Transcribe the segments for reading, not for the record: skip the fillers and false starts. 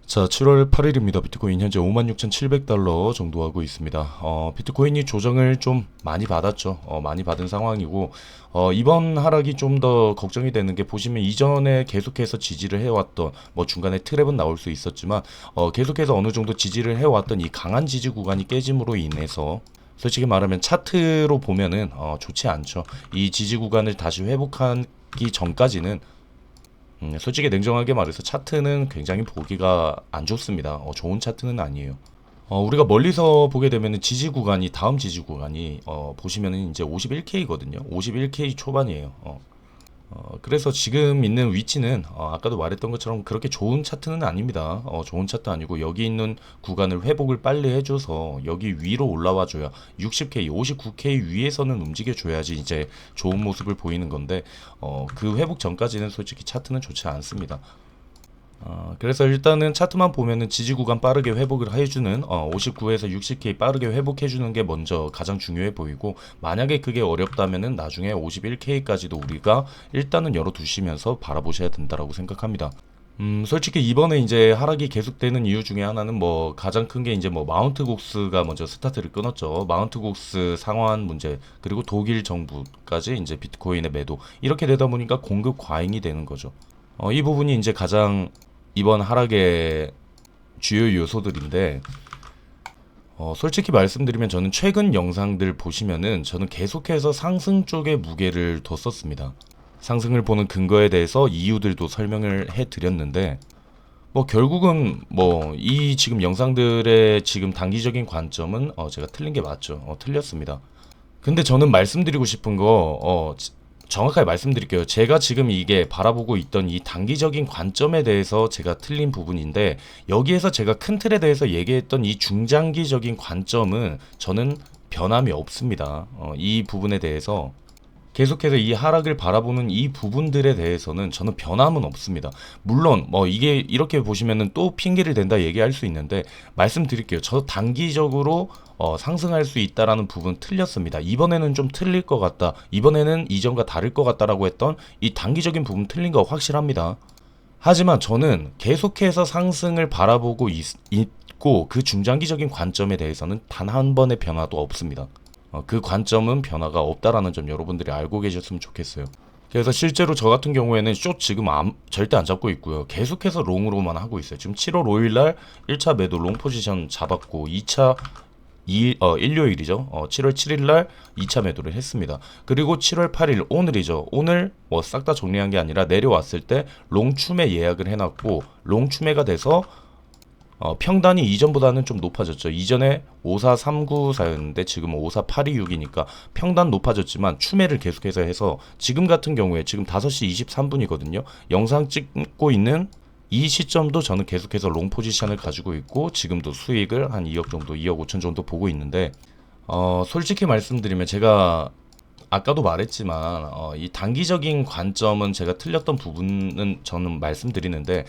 자, 7월 8일입니다. 비트코인 현재 56,700달러 정도 하고 있습니다. 비트코인이 조정을 좀 많이 받았죠. 많이 받은 상황이고, 이번 하락이 좀 더 걱정이 되는 게 보시면 이전에 계속해서 지지를 해왔던, 뭐 중간에 트랩은 나올 수 있었지만, 계속해서 어느 정도 지지를 해왔던 이 강한 지지 구간이 깨짐으로 인해서 솔직히 말하면 차트로 보면은 좋지 않죠. 이 지지 구간을 다시 회복하기 전까지는 솔직히 냉정하게 말해서 차트는 굉장히 보기가 안 좋습니다. 좋은 차트는 아니에요. 우리가 멀리서 보게 되면 지지 구간이 다음 지지 구간이 보시면은 이제 51K거든요. 51K 초반이에요. 그래서 지금 있는 위치는 아까도 말했던 것처럼 그렇게 좋은 차트는 아닙니다. 좋은 차트 아니고 여기 있는 구간을 회복을 빨리 해줘서 여기 위로 올라와 줘야 60K, 59K 위에서는 움직여 줘야지 이제 좋은 모습을 보이는 건데 그 회복 전까지는 솔직히 차트는 좋지 않습니다. 그래서 일단은 차트만 보면은 지지 구간 빠르게 회복을 해주는 59에서 60K 빠르게 회복해주는 게 먼저 가장 중요해 보이고, 만약에 그게 어렵다면은 나중에 51K까지도 우리가 일단은 열어두시면서 바라보셔야 된다라고 생각합니다. 솔직히 이번에 이제 하락이 계속되는 이유 중에 하나는 뭐 가장 큰 게 이제 뭐 마운트 곡스가 먼저 스타트를 끊었죠. 마운트 곡스 상환 문제, 그리고 독일 정부까지 이제 비트코인의 매도, 이렇게 되다 보니까 공급 과잉이 되는 거죠. 이 부분이 이제 가장 이번 하락의 주요 요소들인데, 솔직히 말씀드리면 저는 최근 영상들 보시면은 저는 계속해서 상승 쪽에 무게를 뒀었습니다. 상승을 보는 근거에 대해서 이유들도 설명을 해 드렸는데, 뭐 결국은 뭐 이 지금 영상들의 지금 단기적인 관점은 제가 틀린 게 맞죠. 틀렸습니다. 근데 저는 말씀드리고 싶은 거, 정확하게 말씀드릴게요. 제가 지금 이게 바라보고 있던 이 단기적인 관점에 대해서 제가 틀린 부분인데, 여기에서 제가 큰 틀에 대해서 얘기했던 이 중장기적인 관점은 저는 변함이 없습니다. 이 부분에 대해서 계속해서 이 하락을 바라보는 이 부분들에 대해서는 저는 변함은 없습니다. 물론 뭐 이게 이렇게 보시면은 또 핑계를 댄다 얘기할 수 있는데, 말씀드릴게요. 저 단기적으로 상승할 수 있다라는 부분 틀렸습니다. 이번에는 좀 틀릴 것 같다, 이번에는 이전과 다를 것 같다라고 했던 이 단기적인 부분 틀린 거 확실합니다. 하지만 저는 계속해서 상승을 바라보고 있고, 그 중장기적인 관점에 대해서는 단 한 번의 변화도 없습니다. 그 관점은 변화가 없다라는 점 여러분들이 알고 계셨으면 좋겠어요. 그래서 실제로 저 같은 경우에는 숏 지금 절대 안 잡고 있고요. 계속해서 롱으로만 하고 있어요. 지금 7월 5일날 1차 매도 롱 포지션 잡았고, 2차 일요일이죠. 7월 7일날 2차 매도를 했습니다. 그리고 7월 8일 오늘이죠. 오늘 뭐 싹 다 정리한 게 아니라 내려왔을 때 롱 추매 예약을 해놨고, 롱 추매가 돼서 평단이 이전보다는 좀 높아졌죠. 이전에 54394였는데 지금 54826이니까 평단 높아졌지만 추매를 계속해서 해서 지금 같은 경우에 지금 5시 23분이거든요. 영상 찍고 있는 이 시점도 저는 계속해서 롱 포지션을 가지고 있고, 지금도 수익을 한 2억 정도, 2억 5천 정도 보고 있는데, 솔직히 말씀드리면 제가 아까도 말했지만 이 단기적인 관점은 제가 틀렸던 부분은 저는 말씀드리는데,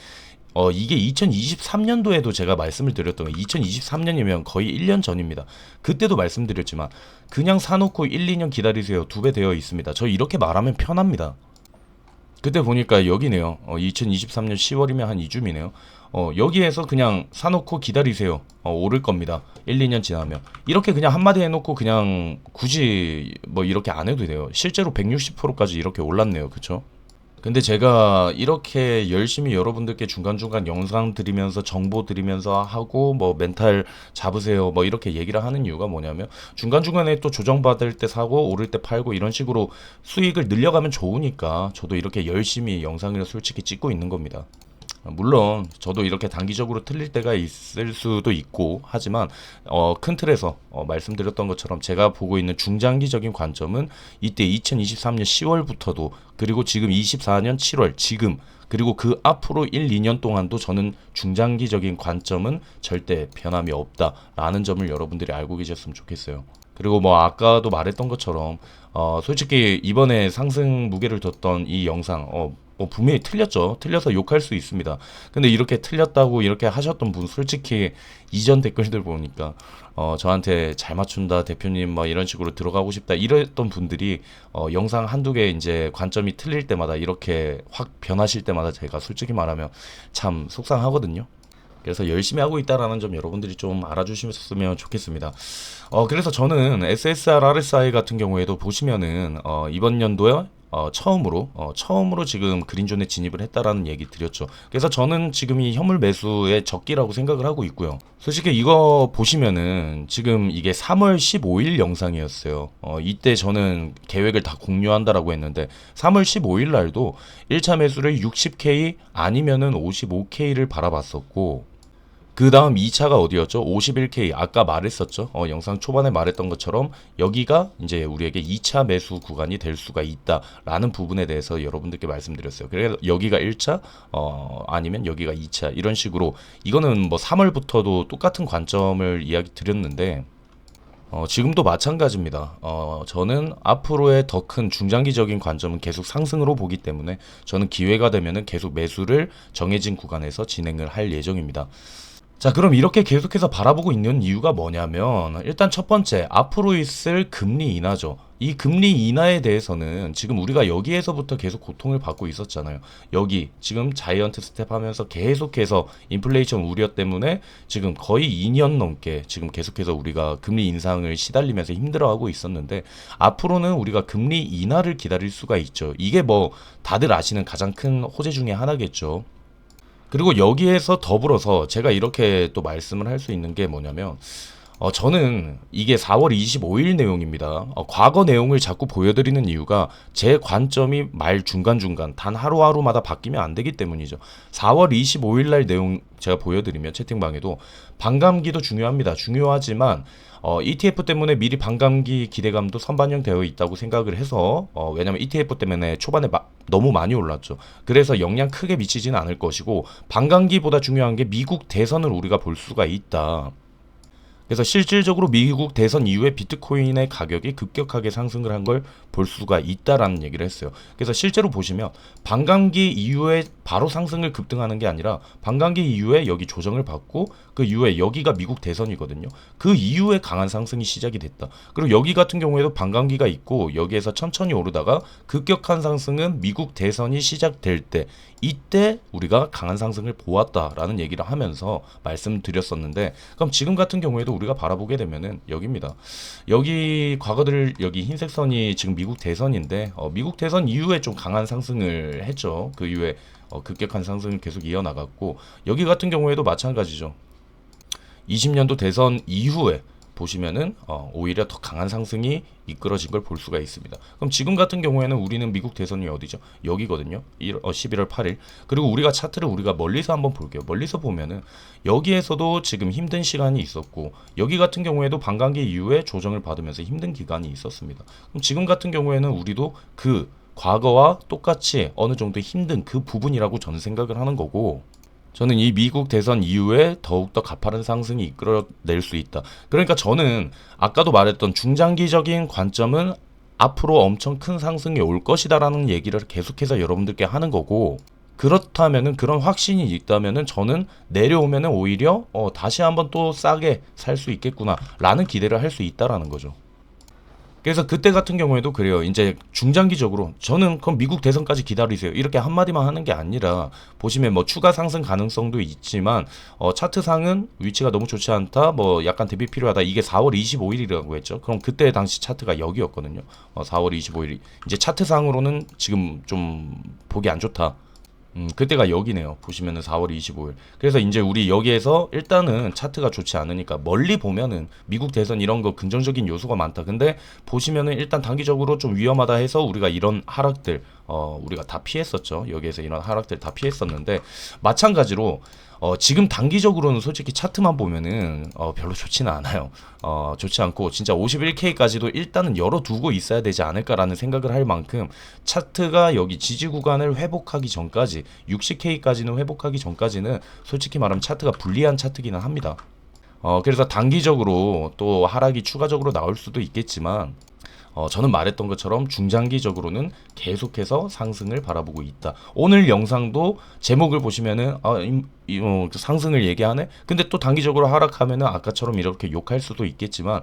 이게 2023년도에도 제가 말씀을 드렸던 게, 2023년이면 거의 1년 전입니다. 그때도 말씀드렸지만 그냥 사놓고 1, 2년 기다리세요. 2배 되어 있습니다. 저 이렇게 말하면 편합니다. 그때 보니까 여기네요. 2023년 10월이면 한 이쯤이네요. 여기에서 그냥 사놓고 기다리세요. 오를 겁니다. 1, 2년 지나면. 이렇게 그냥 한마디 해놓고 그냥 굳이 뭐 이렇게 안 해도 돼요. 실제로 160%까지 이렇게 올랐네요. 그쵸? 근데 제가 이렇게 열심히 여러분들께 중간중간 영상 드리면서 정보 드리면서 하고, 뭐 멘탈 잡으세요 뭐 이렇게 얘기를 하는 이유가 뭐냐면, 중간중간에 또 조정받을 때 사고 오를 때 팔고 이런 식으로 수익을 늘려가면 좋으니까 저도 이렇게 열심히 영상을 솔직히 찍고 있는 겁니다. 물론 저도 이렇게 단기적으로 틀릴 때가 있을 수도 있고 하지만, 큰 틀에서 말씀드렸던 것처럼 제가 보고 있는 중장기적인 관점은 이때 2023년 10월부터도, 그리고 지금 24년 7월 지금, 그리고 그 앞으로 1, 2년 동안도 저는 중장기적인 관점은 절대 변함이 없다라는 점을 여러분들이 알고 계셨으면 좋겠어요. 그리고 뭐 아까도 말했던 것처럼 솔직히 이번에 상승 무게를 뒀던 이 영상, 분명히 틀렸죠. 틀려서 욕할 수 있습니다. 근데 이렇게 틀렸다고 이렇게 하셨던 분, 솔직히 이전 댓글들 보니까 저한테 잘 맞춘다 대표님 뭐 이런 식으로 들어가고 싶다 이랬던 분들이 영상 한두 개 이제 관점이 틀릴 때마다 이렇게 확 변하실 때마다 제가 솔직히 말하면 참 속상하거든요. 그래서 열심히 하고 있다라는 점 여러분들이 좀 알아주셨으면 좋겠습니다. 그래서 저는 SSR, RSI 같은 경우에도 보시면은 이번 연도에 처음으로 지금 그린존에 진입을 했다라는 얘기 드렸죠. 그래서 저는 지금 이 현물 매수의 적기라고 생각을 하고 있고요. 솔직히 이거 보시면은 지금 이게 3월 15일 영상이었어요. 이때 저는 계획을 다 공유한다라고 했는데 3월 15일 날도 1차 매수를 60K 아니면은 55K를 바라봤었고, 그 다음 2차가 어디였죠? 51K. 아까 말했었죠. 영상 초반에 말했던 것처럼 여기가 이제 우리에게 2차 매수 구간이 될 수가 있다라는 부분에 대해서 여러분들께 말씀드렸어요. 그래서 여기가 1차, 아니면 여기가 2차 이런 식으로, 이거는 뭐 3월부터도 똑같은 관점을 이야기 드렸는데 지금도 마찬가지입니다. 저는 앞으로의 더 큰 중장기적인 관점은 계속 상승으로 보기 때문에 저는 기회가 되면은 계속 매수를 정해진 구간에서 진행을 할 예정입니다. 자, 그럼 이렇게 계속해서 바라보고 있는 이유가 뭐냐면, 일단 첫 번째, 앞으로 있을 금리 인하죠. 이 금리 인하에 대해서는 지금 우리가 여기에서부터 계속 고통을 받고 있었잖아요. 여기 지금 자이언트 스텝 하면서 계속해서 인플레이션 우려 때문에 지금 거의 2년 넘게 지금 계속해서 우리가 금리 인상을 시달리면서 힘들어하고 있었는데, 앞으로는 우리가 금리 인하를 기다릴 수가 있죠. 이게 뭐 다들 아시는 가장 큰 호재 중에 하나겠죠. 그리고 여기에서 더불어서 제가 이렇게 또 말씀을 할 수 있는 게 뭐냐면, 저는 이게 4월 25일 내용입니다. 과거 내용을 자꾸 보여드리는 이유가 제 관점이 말 중간중간 단 하루하루마다 바뀌면 안 되기 때문이죠. 4월 25일 날 내용 제가 보여드리면 채팅방에도 반감기도 중요합니다. 중요하지만 ETF 때문에 미리 반감기 기대감도 선반영되어 있다고 생각을 해서, 왜냐면 ETF 때문에 초반에 너무 많이 올랐죠. 그래서 영향 크게 미치지는 않을 것이고, 반감기보다 중요한 게 미국 대선을 우리가 볼 수가 있다. 그래서 실질적으로 미국 대선 이후에 비트코인의 가격이 급격하게 상승을 한 걸 볼 수가 있다라는 얘기를 했어요. 그래서 실제로 보시면 반감기 이후에 바로 상승을 급등하는 게 아니라 반감기 이후에 여기 조정을 받고 그 이후에 여기가 미국 대선이거든요. 그 이후에 강한 상승이 시작이 됐다. 그리고 여기 같은 경우에도 반감기가 있고 여기에서 천천히 오르다가 급격한 상승은 미국 대선이 시작될 때, 이때 우리가 강한 상승을 보았다라는 얘기를 하면서 말씀드렸었는데, 그럼 지금 같은 경우에도 우리가 바라보게 되면은 여기입니다. 여기 과거들 여기 흰색 선이 지금 미국 대선인데, 미국 대선 이후에 좀 강한 상승을 했죠. 그 이후에 급격한 상승을 계속 이어나갔고, 여기 같은 경우에도 마찬가지죠. 20년도 대선 이후에 보시면은 오히려 더 강한 상승이 이끌어진 걸 볼 수가 있습니다. 그럼 지금 같은 경우에는 우리는 미국 대선이 어디죠? 여기거든요. 11월 8일. 그리고 우리가 차트를 우리가 멀리서 한번 볼게요. 멀리서 보면은 여기에서도 지금 힘든 시간이 있었고, 여기 같은 경우에도 반감기 이후에 조정을 받으면서 힘든 기간이 있었습니다. 그럼 지금 같은 경우에는 우리도 그 과거와 똑같이 어느 정도 힘든 그 부분이라고 저는 생각을 하는 거고, 저는 이 미국 대선 이후에 더욱더 가파른 상승이 이끌어낼 수 있다. 그러니까 저는 아까도 말했던 중장기적인 관점은 앞으로 엄청 큰 상승이 올 것이다라는 얘기를 계속해서 여러분들께 하는 거고, 그렇다면은 그런 확신이 있다면은 저는 내려오면은 오히려 다시 한번 또 싸게 살 수 있겠구나라는 기대를 할 수 있다라는 거죠. 그래서 그때 같은 경우에도 그래요. 이제 중장기적으로 저는 그럼 미국 대선까지 기다리세요, 이렇게 한마디만 하는 게 아니라, 보시면 뭐 추가 상승 가능성도 있지만 차트상은 위치가 너무 좋지 않다, 뭐 약간 대비 필요하다. 이게 4월 25일이라고 했죠. 그럼 그때 당시 차트가 여기였거든요. 4월 25일이 이제 차트상으로는 지금 좀 보기 안 좋다. 그때가 여기네요. 보시면은 4월 25일. 그래서 이제 우리 여기에서 일단은 차트가 좋지 않으니까 멀리 보면은 미국 대선 이런 거 긍정적인 요소가 많다. 근데 보시면은 일단 단기적으로 좀 위험하다 해서 우리가 이런 하락들 우리가 다 피했었죠. 여기에서 이런 하락들 다 피했었는데, 마찬가지로 지금 단기적으로는 솔직히 차트만 보면은 별로 좋지는 않아요. 좋지 않고 진짜 51K까지도 일단은 열어두고 있어야 되지 않을까라는 생각을 할 만큼, 차트가 여기 지지 구간을 회복하기 전까지 60K까지는 회복하기 전까지는 솔직히 말하면 차트가 불리한 차트기는 합니다. 그래서 단기적으로 또 하락이 추가적으로 나올 수도 있겠지만, 저는 말했던 것처럼 중장기적으로는 계속해서 상승을 바라보고 있다. 오늘 영상도 제목을 보시면은 상승을 얘기하네. 근데 또 단기적으로 하락하면은 아까처럼 이렇게 욕할 수도 있겠지만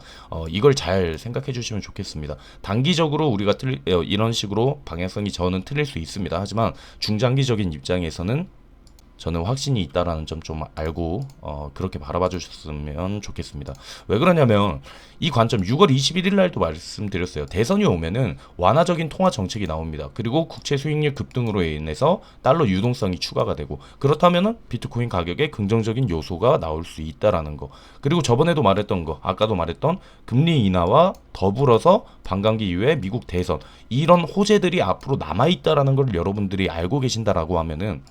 이걸 잘 생각해 주시면 좋겠습니다. 단기적으로 우리가 이런 식으로 방향성이 저는 틀릴 수 있습니다. 하지만 중장기적인 입장에서는 저는 확신이 있다라는 점 좀 알고 그렇게 바라봐 주셨으면 좋겠습니다. 왜 그러냐면 이 관점 6월 21일 날도 말씀드렸어요. 대선이 오면은 완화적인 통화 정책이 나옵니다. 그리고 국채 수익률 급등으로 인해서 달러 유동성이 추가가 되고 그렇다면은 비트코인 가격에 긍정적인 요소가 나올 수 있다라는 거. 그리고 저번에도 말했던 거, 아까도 말했던 금리 인하와 더불어서 반감기 이후에 미국 대선 이런 호재들이 앞으로 남아 있다라는 걸 여러분들이 알고 계신다라고 하면은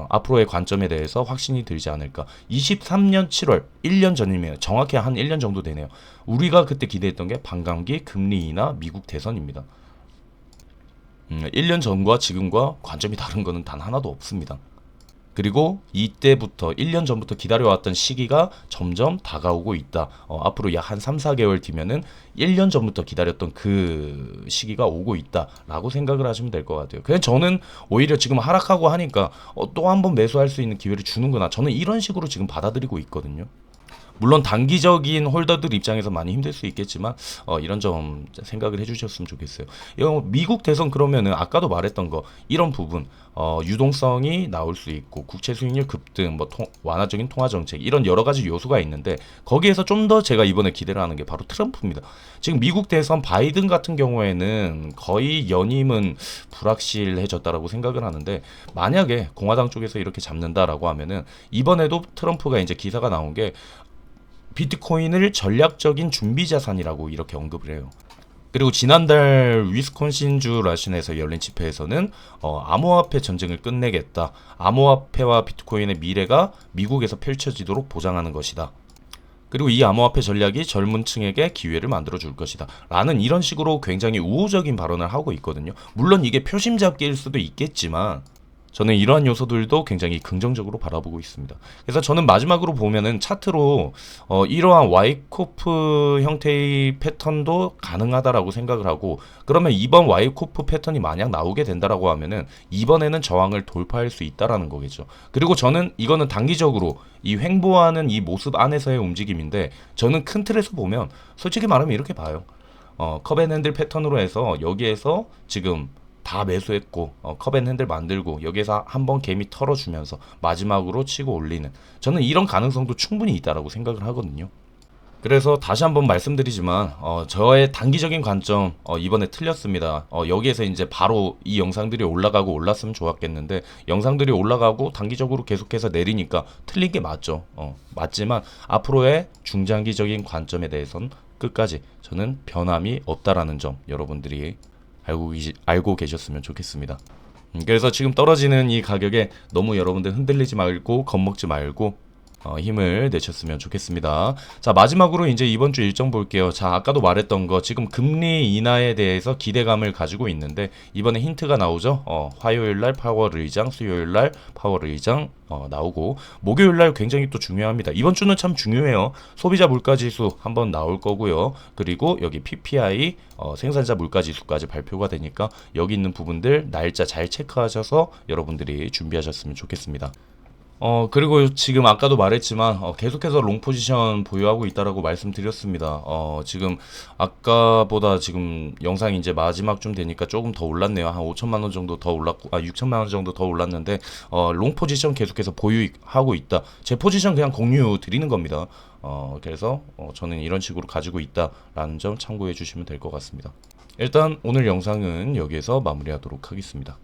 앞으로의 관점에 대해서 확신이 들지 않을까. 23년 7월, 1년 전이면 정확히 한 1년 정도 되네요. 우리가 그때 기대했던 게 반감기, 금리 인하, 미국 대선입니다. 1년 전과 지금과 관점이 다른 거는 단 하나도 없습니다. 그리고 이때부터 1년 전부터 기다려왔던 시기가 점점 다가오고 있다. 앞으로 약 한 3, 4개월 뒤면은 1년 전부터 기다렸던 그 시기가 오고 있다라고 생각을 하시면 될 것 같아요. 그냥 저는 오히려 지금 하락하고 하니까 또 한 번 매수할 수 있는 기회를 주는구나. 저는 이런 식으로 지금 받아들이고 있거든요. 물론 단기적인 홀더들 입장에서 많이 힘들 수 있겠지만 이런 점 생각을 해주셨으면 좋겠어요. 미국 대선 그러면은 아까도 말했던 거 이런 부분 유동성이 나올 수 있고 국채 수익률 급등, 뭐 완화적인 통화 정책 이런 여러 가지 요소가 있는데 거기에서 좀 더 제가 이번에 기대를 하는 게 바로 트럼프입니다. 지금 미국 대선 바이든 같은 경우에는 거의 연임은 불확실해졌다라고 생각을 하는데 만약에 공화당 쪽에서 이렇게 잡는다라고 하면은 이번에도 트럼프가 이제 기사가 나온 게 비트코인을 전략적인 준비 자산이라고 이렇게 언급을 해요. 그리고 지난달 위스콘신주 라신에서 열린 집회에서는 암호화폐 전쟁을 끝내겠다. 암호화폐와 비트코인의 미래가 미국에서 펼쳐지도록 보장하는 것이다. 그리고 이 암호화폐 전략이 젊은 층에게 기회를 만들어 줄 것이다. 라는 이런 식으로 굉장히 우호적인 발언을 하고 있거든요. 물론 이게 표심 잡기일 수도 있겠지만 저는 이러한 요소들도 굉장히 긍정적으로 바라보고 있습니다. 그래서 저는 마지막으로 보면은 차트로 이러한 와이코프 형태의 패턴도 가능하다라고 생각을 하고 그러면 이번 와이코프 패턴이 만약 나오게 된다라고 하면은 이번에는 저항을 돌파할 수 있다라는 거겠죠. 그리고 저는 이거는 단기적으로 이 횡보하는 이 모습 안에서의 움직임인데 저는 큰 틀에서 보면 솔직히 말하면 이렇게 봐요. 컵앤핸들 패턴으로 해서 여기에서 지금 다 매수했고 컵앤핸들 만들고 여기에서 한번 개미 털어주면서 마지막으로 치고 올리는 저는 이런 가능성도 충분히 있다라고 생각을 하거든요. 그래서 다시 한번 말씀드리지만 저의 단기적인 관점 이번에 틀렸습니다. 여기에서 이제 바로 이 영상들이 올라가고 올랐으면 좋았겠는데 영상들이 올라가고 단기적으로 계속해서 내리니까 틀린 게 맞죠. 맞지만 앞으로의 중장기적인 관점에 대해서는 끝까지 저는 변함이 없다라는 점 여러분들이 알고 계셨으면 좋겠습니다. 그래서 지금 떨어지는 이 가격에 너무 여러분들 흔들리지 말고 겁먹지 말고 힘을 내셨으면 좋겠습니다. 자, 마지막으로 이제 이번 주 일정 볼게요. 자, 아까도 말했던 거 지금 금리 인하에 대해서 기대감을 가지고 있는데 이번에 힌트가 나오죠. 화요일 날 파월 의장, 수요일 날 파월 의장 나오고 목요일 날 굉장히 또 중요합니다. 이번 주는 참 중요해요. 소비자 물가 지수 한번 나올 거고요. 그리고 여기 PPI 생산자 물가 지수까지 발표가 되니까 여기 있는 부분들 날짜 잘 체크하셔서 여러분들이 준비하셨으면 좋겠습니다. 그리고 지금 아까도 말했지만, 계속해서 롱 포지션 보유하고 있다라고 말씀드렸습니다. 지금 아까보다 지금 영상이 이제 마지막쯤 되니까 조금 더 올랐네요. 한 5천만 원 정도 더 올랐고, 6천만 원 정도 더 올랐는데, 롱 포지션 계속해서 보유하고 있다. 제 포지션 그냥 공유 드리는 겁니다. 그래서 저는 이런 식으로 가지고 있다라는 점 참고해 주시면 될 것 같습니다. 일단 오늘 영상은 여기에서 마무리하도록 하겠습니다.